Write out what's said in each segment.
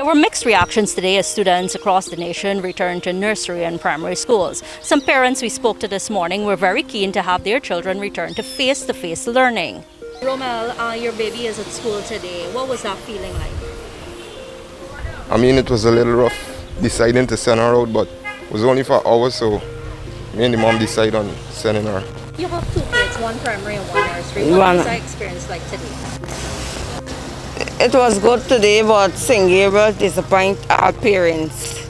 There were mixed reactions today as students across the nation returned to nursery and primary schools. Some parents we spoke to this morning were very keen to have their children return to face-to-face learning. Romel, your baby is at school today. What was that feeling like? I mean, it was a little rough deciding to send her out, but it was only for hours, so me and the mom decided on sending her. You have two kids, one primary and one nursery. What was that experience like today? It was good today, but St. Gabriel disappointed our parents.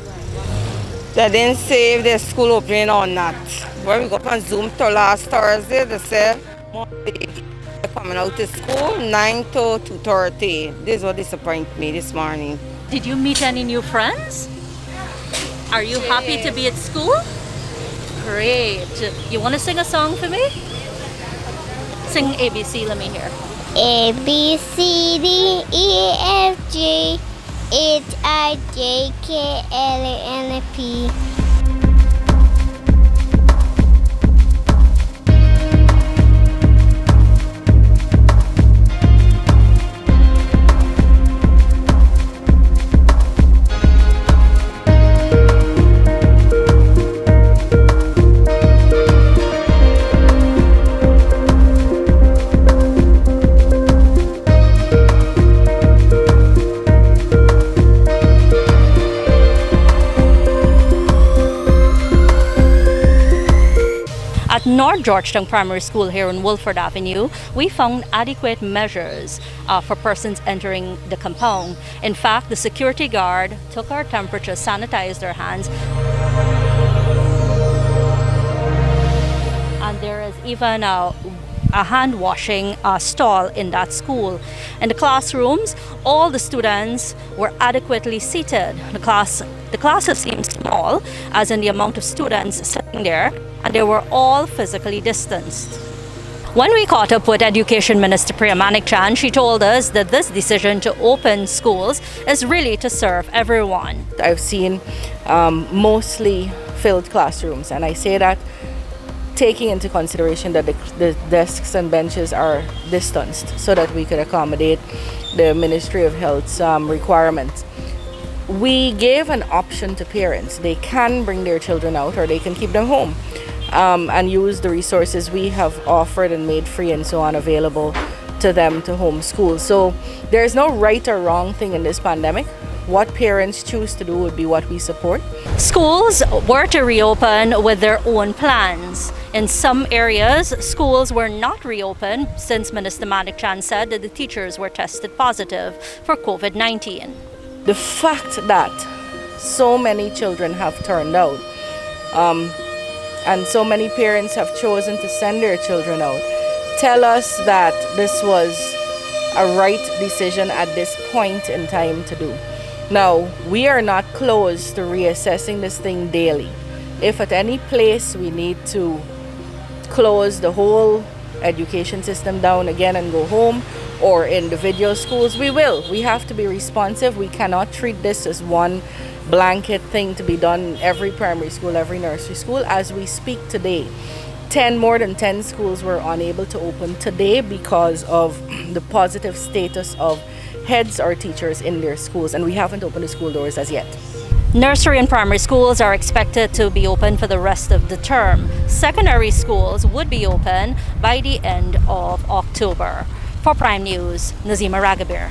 They didn't say if their school opening or not. When we got on Zoom till last Thursday, they said Monday they're coming out to school 9 to 2:30. This is what disappointed me this morning. Did you meet any new friends? Are you happy to be at school? Great. You want to sing a song for me? Sing ABC, let me hear. A, B, C, D, E, F, G, H, I, J, K, L, M, N, P. At North Georgetown Primary School here on Wolford Avenue, we found adequate measures for persons entering the compound. In fact, the security guard took our temperature, sanitized their hands, and there is even a hand washing stall in that school. In the classrooms, all the students were adequately seated. The classes seemed small, as in the amount of students sitting there, and they were all physically distanced. When we caught up with Education Minister Priya Manikchand, she told us that this decision to open schools is really to serve everyone. I've seen mostly filled classrooms, and I say that taking into consideration that the desks and benches are distanced so that we could accommodate the Ministry of Health's requirements. We gave an option to parents. They can bring their children out or they can keep them home and use the resources we have offered and made free and so on available to them to homeschool. So there's no right or wrong thing in this pandemic. What parents choose to do would be what we support. Schools were to reopen with their own plans. In some areas, schools were not reopened since Minister Manikchand said that the teachers were tested positive for COVID-19. The fact that so many children have turned out and so many parents have chosen to send their children out tell us that this was a right decision at this point in time to do. Now, we are not closed to reassessing this thing daily. If at any place we need to close the whole education system down again and go home, or individual schools, we will. We have to be responsive. We cannot treat this as one blanket thing to be done in every primary school, every nursery school. As we speak today, more than 10 schools were unable to open today because of the positive status of heads or teachers in their schools, and we haven't opened the school doors as yet. Nursery and primary schools are expected to be open for the rest of the term. Secondary schools would be open by the end of October. For Prime News, Nazima Ragabir.